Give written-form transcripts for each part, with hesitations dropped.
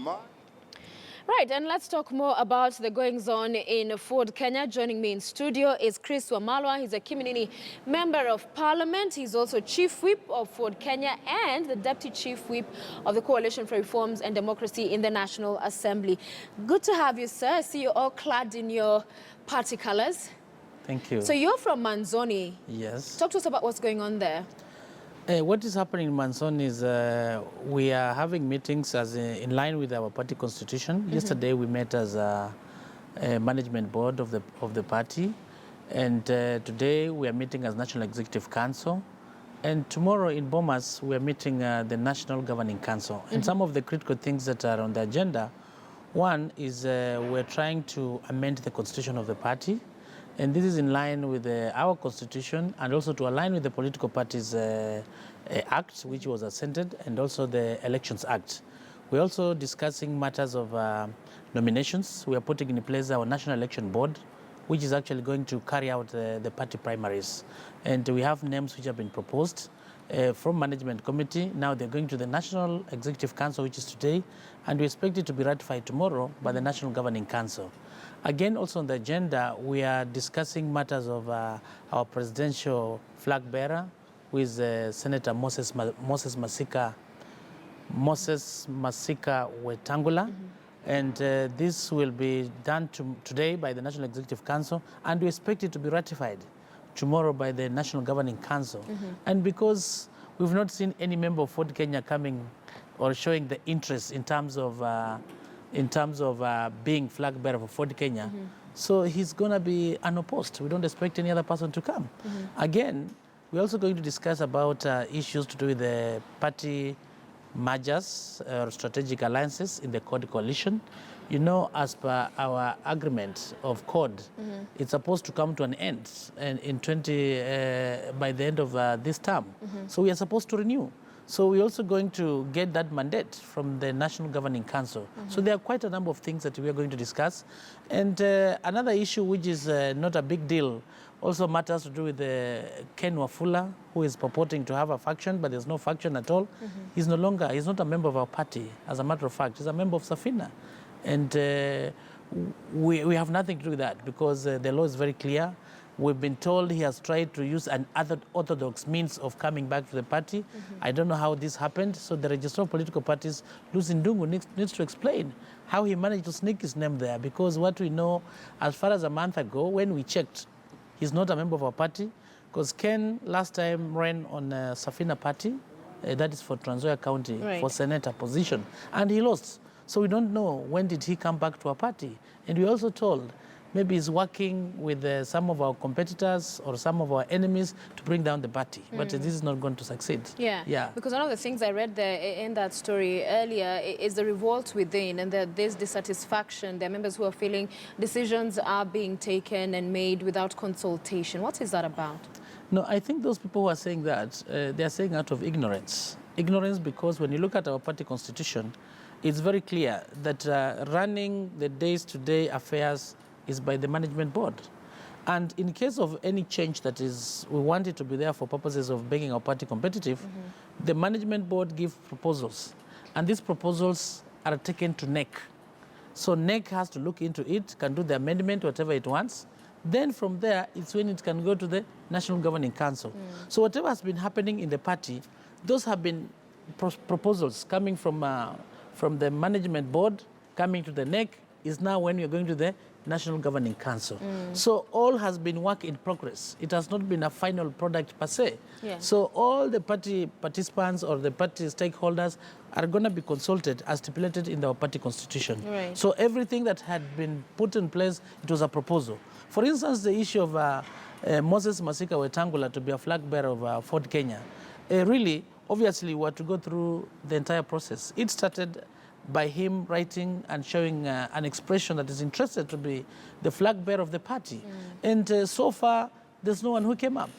Right, and let's talk more about the goings-on in Ford Kenya. Joining me in studio is Chris Wamalwa. He's a Kiminini Member of Parliament. He's also Chief Whip of Ford Kenya and the Deputy Chief Whip of the Coalition for Reforms and Democracy in the National Assembly. Good to have you, sir. I see you all clad in your party colors. Thank you. So you're from Manzoni. Yes. Talk to us about what's going on there. What is happening in Manzoni is we are having meetings in line with our party constitution. Yesterday we met as a management board of the party, and today we are meeting as National Executive Council, and tomorrow in Bomas we are meeting the National Governing Council. And some of the critical things that are on the agenda, one is we're trying to amend the constitution of the party. And this is in line with our constitution and also to align with the political parties act, which was assented, and also the Elections Act. We're also discussing matters of nominations. We are putting in place our National Election Board, which is actually going to carry out the party primaries. And we have names which have been proposed from Management Committee. Now they're going to the National Executive Council, which is today, and we expect it to be ratified tomorrow by the National Governing Council. Again, also on the agenda, we are discussing matters of our presidential flag bearer, who is Senator Moses Masika Wetangula. And this will be done today by the National Executive Council, and we expect it to be ratified tomorrow by the National Governing Council. And because we've not seen any member of Ford Kenya coming or showing the interest in terms of being flag bearer for Ford Kenya, so he's going to be unopposed. We don't expect any other person to come. Again, we're also going to discuss about issues to do with the party mergers or strategic alliances in the CORD coalition. You know, as per our agreement of CORD, it's supposed to come to an end and by the end of this term. So we are supposed to renew. So we're also going to get that mandate from the National Governing Council. So there are quite a number of things that we are going to discuss. And another issue which is not a big deal also matters to do with Ken Wafula, who is purporting to have a faction, but there's no faction at all. He's not a member of our party, as a matter of fact. He's a member of Safina. And we have nothing to do with that because the law is very clear. We've been told he has tried to use an orthodox means of coming back to the party. I don't know how this happened. So the Registrar of Political Parties, Lucy Ndungu, needs to explain how he managed to sneak his name there. Because what we know, as far as a month ago, when we checked, he's not a member of our party. Because Ken last time ran on Safina party, that is for Trans Nzoia County, for senator position, and he lost. So we don't know when did he come back to our party. And we also told maybe he's working with some of our competitors or some of our enemies to bring down the party. But this is not going to succeed. Yeah. Because one of the things I read there in that story earlier is the revolt within, and there's dissatisfaction. There are members who are feeling decisions are being taken and made without consultation. What is that about? No, I think those people who are saying that, they are saying out of ignorance. Ignorance because when you look at our party constitution, it's very clear that running the day-to-day affairs is by the management board. And in case of any change that we want it to be there for purposes of making our party competitive, the management board gives proposals. And these proposals are taken to NEC. So NEC has to look into it, can do the amendment, whatever it wants. Then from there, it's when it can go to the National Governing Council. So whatever has been happening in the party, those have been proposals coming from the management board, coming to the NEC, is now when you're going to the National Governing Council. So all has been work in progress. It has not been a final product per se. So all the party participants or the party stakeholders are going to be consulted as stipulated in our party constitution. So everything that had been put in place, it was a proposal. For instance, the issue of Moses Masika Wetangula to be a flag bearer of Ford Kenya, really, obviously, we had to go through the entire process. It started by him writing and showing an expression that is interested to be the flag bearer of the party. And so far, there's no one who came up.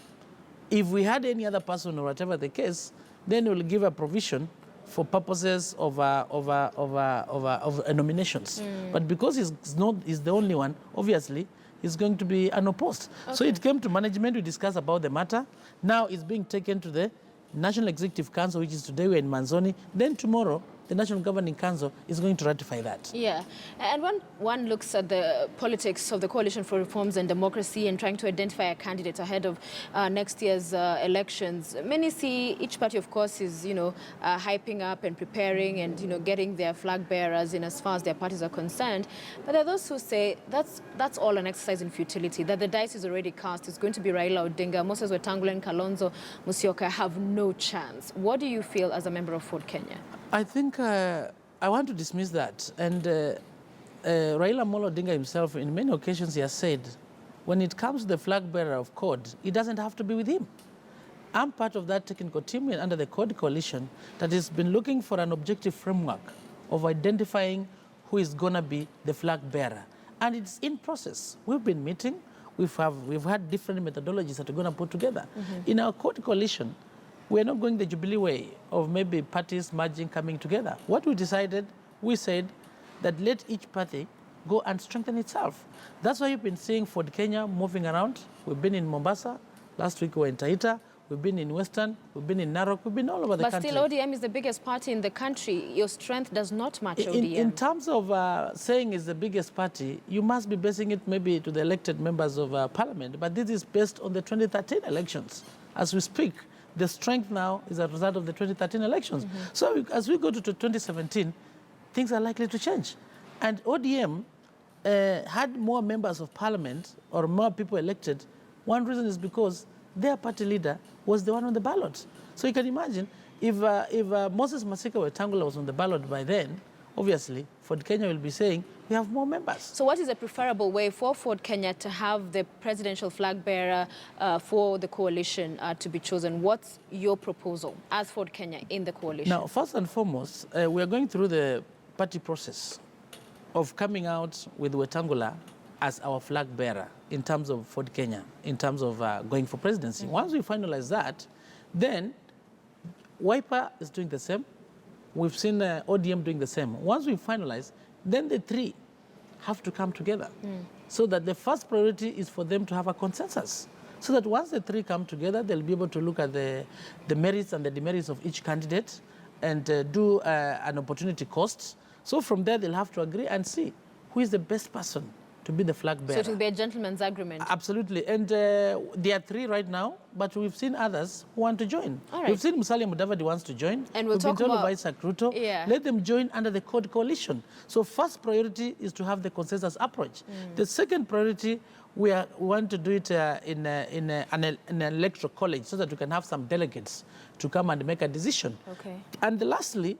If we had any other person or whatever the case, then we'll give a provision for purposes of nominations. But because he's the only one, obviously, he's going to be unopposed. So it came to management, we discussed about the matter. Now it's being taken to the National Executive Council, which is today we're in Manzoni. Then tomorrow, the National Governing Council is going to ratify that. Yeah, and when one looks at the politics of the Coalition for Reforms and Democracy and trying to identify a candidate ahead of next year's elections, many see each party, of course, is, hyping up and preparing and, getting their flag bearers in as far as their parties are concerned. But there are those who say that's all an exercise in futility, that the dice is already cast. It's going to be Raila Odinga, Moses Wetangula and Kalonzo Musyoka have no chance. What do you feel as a member of Ford Kenya? I think I want to dismiss that. And Raila Amolo Odinga himself, in many occasions, he has said, when it comes to the flag bearer of CORD, it doesn't have to be with him. I'm part of that technical team under the CORD coalition that has been looking for an objective framework of identifying who is going to be the flag bearer. And it's in process. We've been meeting. We've had different methodologies that we're going to put together. In our CORD coalition, we're not going the Jubilee way of maybe parties merging, coming together. What we decided, we said that let each party go and strengthen itself. That's why you've been seeing Ford Kenya moving around. We've been in Mombasa. Last week we were in Taita. We've been in Western. We've been in Narok. We've been all over the country. But still, ODM is the biggest party in the country. Your strength does not match ODM. In terms of saying it's the biggest party, you must be basing it maybe to the elected members of parliament. But this is based on the 2013 elections. As we speak, the strength now is a result of the 2013 elections. So as we go to 2017, things are likely to change. And ODM had more members of parliament or more people elected. One reason is because their party leader was the one on the ballot. So you can imagine if Moses Masika Wetangula was on the ballot by then, obviously Ford Kenya will be saying we have more members. So what is a preferable way for Ford Kenya to have the presidential flag bearer for the coalition to be chosen? What's your proposal as Ford Kenya in the coalition? Now, first and foremost, we are going through the party process of coming out with Wetangula as our flag bearer in terms of Ford Kenya, in terms of going for presidency. Once we finalize that, then Wiper is doing the same. We've seen ODM doing the same. Once we finalize, then the three have to come together. So that the first priority is for them to have a consensus. So that once the three come together, they'll be able to look at the merits and the demerits of each candidate and do an opportunity cost. So from there, they'll have to agree and see who is the best person to be the flag bearer. So it will be a gentleman's agreement. Absolutely. And there are three right now, but we've seen others who want to join. All right. We've seen Musalia Mudavadi wants to join. And we'll We've talk been told about by Sakruto. Yeah. Let them join under the CORD coalition. So first priority is to have the consensus approach. The second priority, we want to do it in an electoral college so that we can have some delegates to come and make a decision. Okay. And lastly,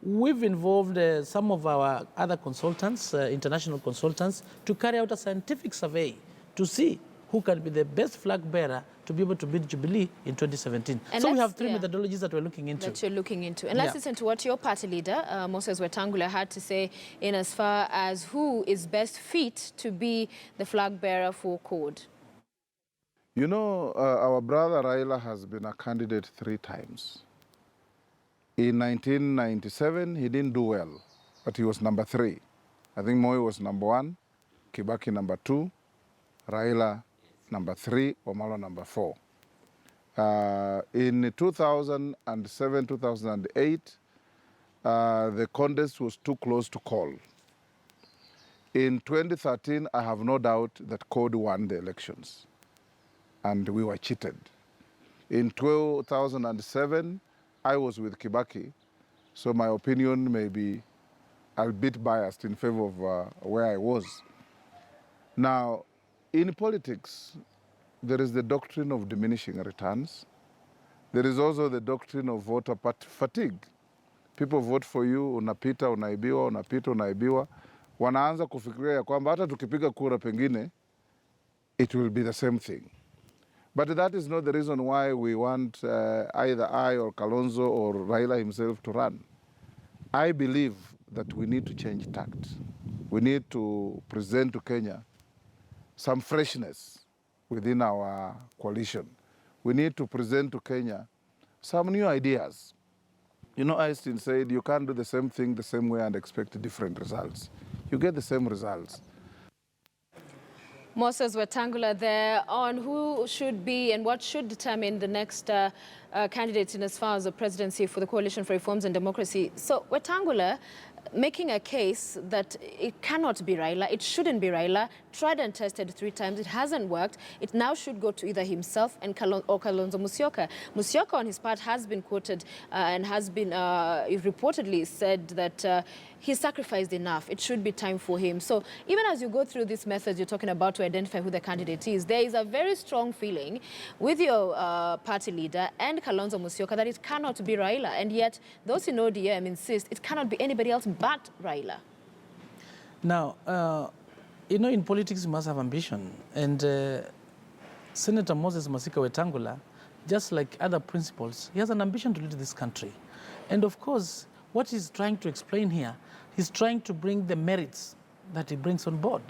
we've involved some of our other consultants, international consultants, to carry out a scientific survey to see who can be the best flag bearer to be able to beat Jubilee in 2017. And so we have three methodologies that we're looking into. That you're looking into. And let's listen to what your party leader, Moses Wetangula, had to say in as far as who is best fit to be the flag bearer for CORD. You know, our brother Raila has been a candidate 3 times. In 1997, he didn't do well, but he was number 3. I think Moi was number 1, Kibaki number 2, Raila number 3, Omalo number 4. In 2007, 2008, the contest was too close to call. In 2013, I have no doubt that CORD won the elections, and we were cheated. In 2007, I was with Kibaki, so my opinion may be a bit biased in favor of where I was. Now, in politics, there is the doctrine of diminishing returns. There is also the doctrine of voter fatigue. People vote for you, unapita, unaibiwa, unapita, unaibiwa. Wanaanza kufikiria ya kwamba hata tukipiga kura pengine, it will be the same thing. But that is not the reason why we want either I or Kalonzo or Raila himself to run. I believe that we need to change tact. We need to present to Kenya some freshness within our coalition. We need to present to Kenya some new ideas. You know, Einstein said you can't do the same thing the same way and expect different results. You get the same results. Moses Wetangula there on who should be and what should determine the next candidates in as far as the presidency for the Coalition for Reforms and Democracy. So Wetangula making a case that it cannot be Raila, it shouldn't be Raila, tried and tested 3 times, it hasn't worked, it now should go to either himself and or Kalonzo Musyoka. Musyoka on his part has been quoted and has been reportedly said that he sacrificed enough, it should be time for him. So even as you go through these methods you're talking about to identify who the candidate is, there is a very strong feeling with your party leader and Kalonzo Musyoka that it cannot be Raila, and yet those in ODM insist it cannot be anybody else but Raila. Now, you know, in politics you must have ambition, and Senator Moses Masika Wetangula, just like other principals, he has an ambition to lead this country. And of course, what he's trying to explain here, he's trying to bring the merits that he brings on board.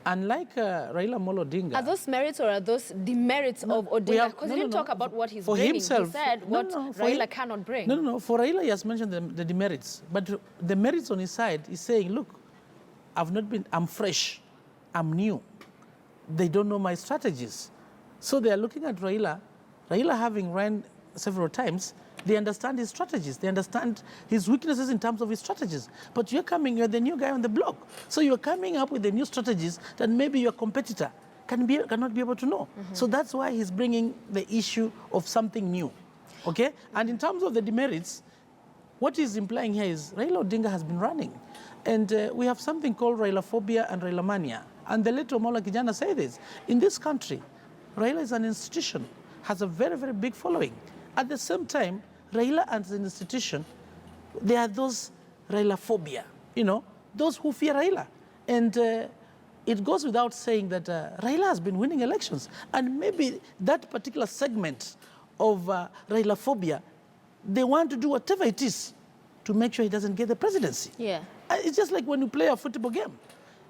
Unlike Raila Molo Odinga. Are those merits or are those demerits of Odinga? Because he didn't talk about what he's bringing. Himself, he said what Raila cannot bring. No. For Raila, he has mentioned the demerits. But the merits on his side is saying, look, I'm fresh, I'm new. They don't know my strategies. So they are looking at Raila having ran several times. They understand his strategies. They understand his weaknesses in terms of his strategies. But you're the new guy on the block. So you're coming up with the new strategies that maybe your competitor cannot be able to know. So that's why he's bringing the issue of something new. Okay? And in terms of the demerits, what he's implying here is Raila Odinga has been running. And we have something called Railaphobia and Raila mania. And the late Omola Kijana said this. In this country, Raila is an institution, has a very, very big following. At the same time, Raila as an institution, there are those Railaphobia, you know, those who fear Raila. And it goes without saying that Raila has been winning elections. And maybe that particular segment of Railaphobia, they want to do whatever it is to make sure he doesn't get the presidency. Yeah. It's just like when you play a football game.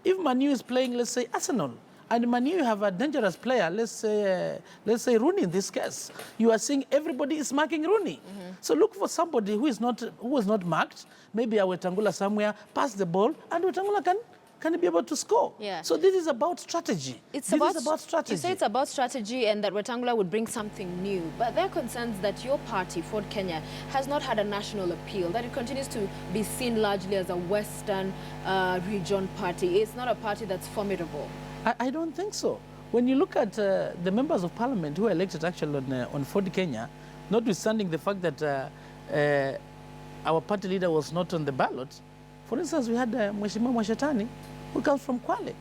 If Manu is playing, let's say, Arsenal, and Manu have a dangerous player, let's say Rooney in this case, you are seeing everybody is marking Rooney. So look for somebody who was not marked, maybe a Wetangula somewhere, pass the ball, and Wetangula can be able to score. Yeah. So this is about strategy. This is about strategy. You say it's about strategy and that Wetangula would bring something new, but there are concerns that your party, Ford Kenya, has not had a national appeal, that it continues to be seen largely as a Western region party. It's not a party that's formidable. I don't think so. When you look at the members of parliament who were elected actually on Ford Kenya, notwithstanding the fact that our party leader was not on the ballot, for instance, we had Mheshimiwa Mwashetani, who comes from Kwale.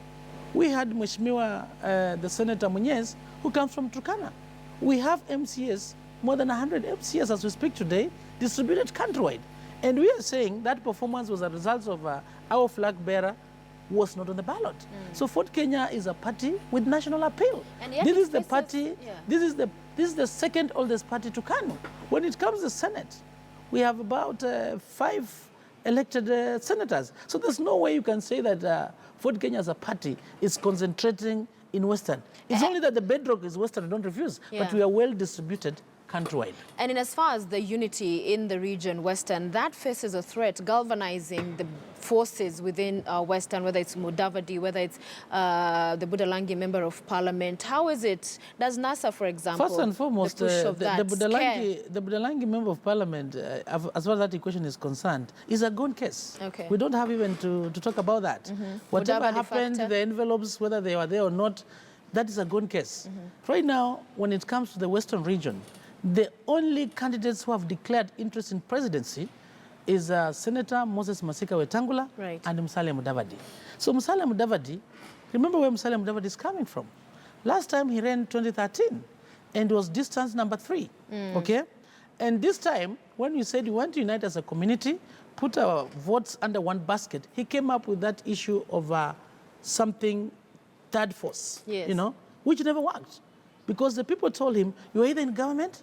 We had Mheshimiwa, the Senator Munyez, who comes from Turkana. We have MCS, more than 100 MCS as we speak today, distributed countrywide. And we are saying that performance was a result of our flag bearer was not on the ballot. So Ford Kenya is a party with national appeal. And yet this is the party, this is the second oldest party to Kanu. When it comes to the Senate, we have about 5 elected senators. So there's no way you can say that Ford Kenya as a party is concentrating in Western. It's only that the bedrock is Western, I don't refuse, but we are well distributed countrywide. And in as far as the unity in the region, Western, that faces a threat, galvanizing the forces within Western, whether it's Mudavadi, whether it's the Budalangi Member of Parliament. How is it? Does NASA, for example, first and foremost, the Budalangi Member of Parliament, as far as that equation is concerned, is a gone case. Okay. We don't have even to talk about that. Whatever Mudavadi happened, factor. the envelopes, whether they were there or not, that is a gone case. Right now, when it comes to the Western region, the only candidates who have declared interest in presidency is Senator Moses Masika Wetangula and Musalia Mudavadi. So Musalia Mudavadi, remember where Musalia Mudavadi is coming from. Last time he ran 2013 and was distance number 3, okay? And this time, when we said we want to unite as a community, put our votes under one basket, he came up with that issue of something third force, you know, which never worked. Because the people told him, you're either in government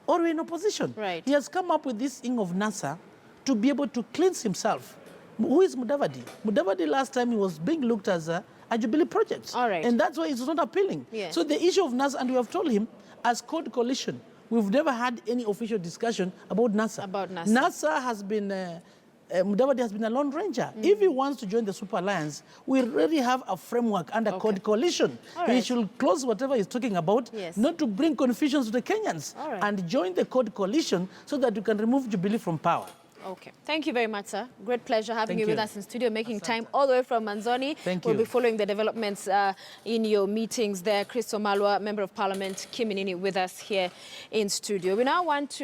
or you're in opposition. Right. He has come up with this thing of NASA to be able to cleanse himself. Who is Mudavadi? Mudavadi last time he was being looked as a Jubilee project. All right. And that's why it's not appealing. Yeah. So the issue of NASA, and we have told him, as Code Coalition, we've never had any official discussion about NASA. About NASA. NASA has been Mudavadi has been a lone ranger. If he wants to join the Super Alliance, we already have a framework under Code Coalition. He should close whatever he's talking about, not to bring confusion to the Kenyans, and join the Code Coalition so that we can remove Jubilee from power. Okay. Thank you very much, sir. Great pleasure having you with us in studio, making time all the way from Manzoni. We'll be following the developments in your meetings there. Chris Wamalwa, Member of Parliament, Kiminini, with us here in studio. We now want to